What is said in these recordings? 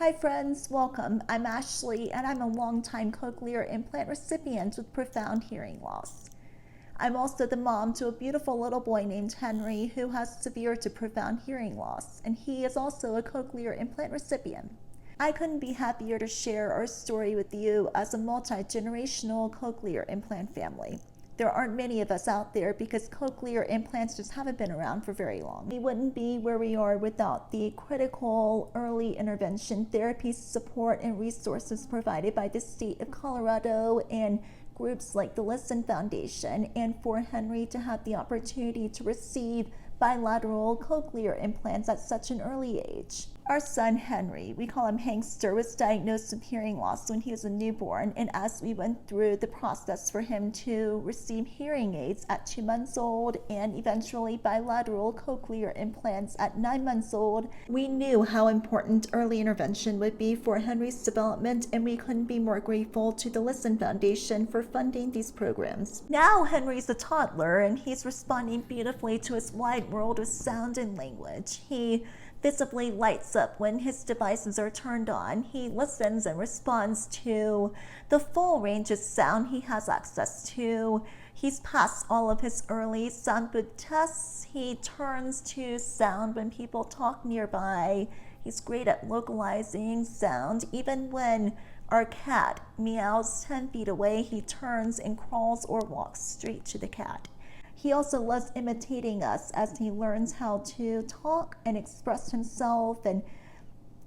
Hi friends, welcome. I'm Ashley and I'm a longtime cochlear implant recipient with profound hearing loss. I'm also the mom to a beautiful little boy named Henry who has severe to profound hearing loss, and he is also a cochlear implant recipient. I couldn't be happier to share our story with you as a multi-generational cochlear implant family. There aren't many of us out there because cochlear implants just haven't been around for very long. We wouldn't be where we are without the critical early intervention therapy support and resources provided by the state of Colorado and groups like the Listen Foundation, and for Henry to have the opportunity to receive bilateral cochlear implants at such an early age. Our son Henry, we call him Hankster, was diagnosed with hearing loss when he was a newborn, and as we went through the process for him to receive hearing aids at 2 months old and eventually bilateral cochlear implants at 9 months old, we knew how important early intervention would be for Henry's development, and we couldn't be more grateful to the Listen Foundation for funding these programs. Now Henry's a toddler and he's responding beautifully to his wide world of sound and language. He visibly lights up when his devices are turned on. He listens and responds to the full range of sound he has access to. He's passed all of his early sound booth tests. He turns to sound when people talk nearby. He's great at localizing sound. Even when our cat meows 10 feet away, he turns and crawls or walks straight to the cat. He also loves imitating us as he learns how to talk and express himself, and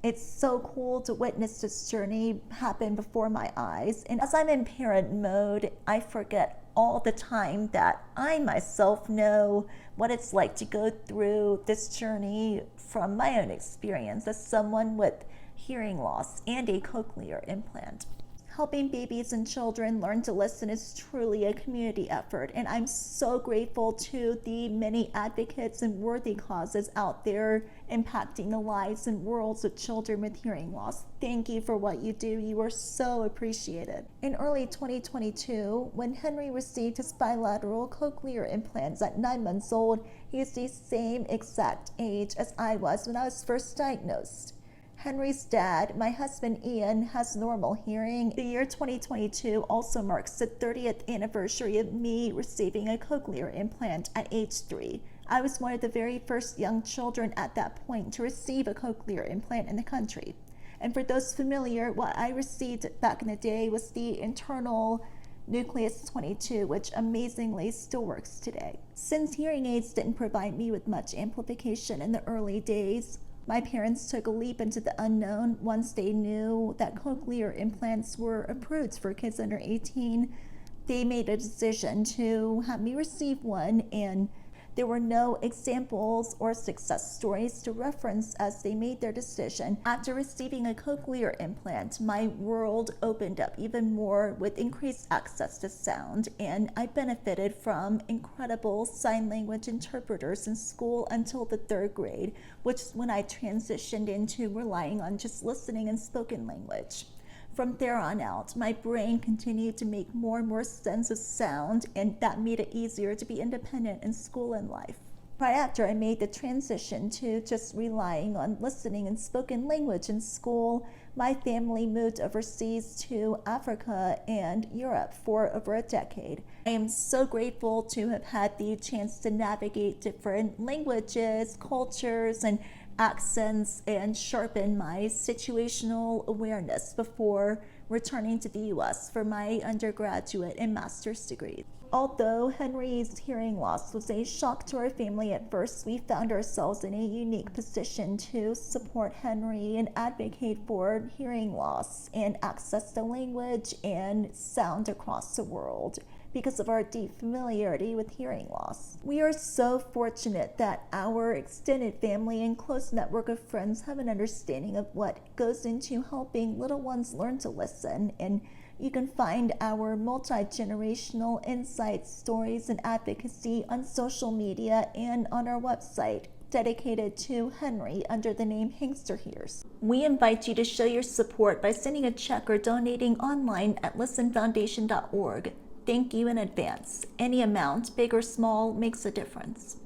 it's so cool to witness this journey happen before my eyes. And as I'm in parent mode, I forget all the time that I myself know what it's like to go through this journey from my own experience as someone with hearing loss and a cochlear implant. Helping babies and children learn to listen is truly a community effort, and I'm so grateful to the many advocates and worthy causes out there impacting the lives and worlds of children with hearing loss. Thank you for what you do. You are so appreciated. In early 2022, when Henry received his bilateral cochlear implants at 9 months old, he is the same exact age as I was when I was first diagnosed. Henry's dad, my husband Ian, has normal hearing. The year 2022 also marks the 30th anniversary of me receiving a cochlear implant at age 3. I was one of the very first young children at that point to receive a cochlear implant in the country. And for those familiar, what I received back in the day was the internal Nucleus 22, which amazingly still works today. Since hearing aids didn't provide me with much amplification in the early days, my parents took a leap into the unknown once they knew that cochlear implants were approved for kids under 18. They made a decision to have me receive one, and there were no examples or success stories to reference as they made their decision. After receiving a cochlear implant, my world opened up even more with increased access to sound, and I benefited from incredible sign language interpreters in school until the 3rd grade, which is when I transitioned into relying on just listening and spoken language. From there on out, my brain continued to make more and more sense of sound, and that made it easier to be independent in school and life. Right after I made the transition to just relying on listening and spoken language in school, my family moved overseas to Africa and Europe for over a decade. I am so grateful to have had the chance to navigate different languages, cultures, and accents and sharpen my situational awareness before returning to the U.S. for my undergraduate and master's degrees. Although Henry's hearing loss was a shock to our family at first, we found ourselves in a unique position to support Henry and advocate for hearing loss and access to language and sound across the world because of our deep familiarity with hearing loss. We are so fortunate that our extended family and close network of friends have an understanding of what goes into helping little ones learn to listen, and you can find our multi-generational insights, stories, and advocacy on social media and on our website dedicated to Henry under the name Hankster Hears. We invite you to show your support by sending a check or donating online at listenfoundation.org. Thank you in advance. Any amount, big or small, makes a difference.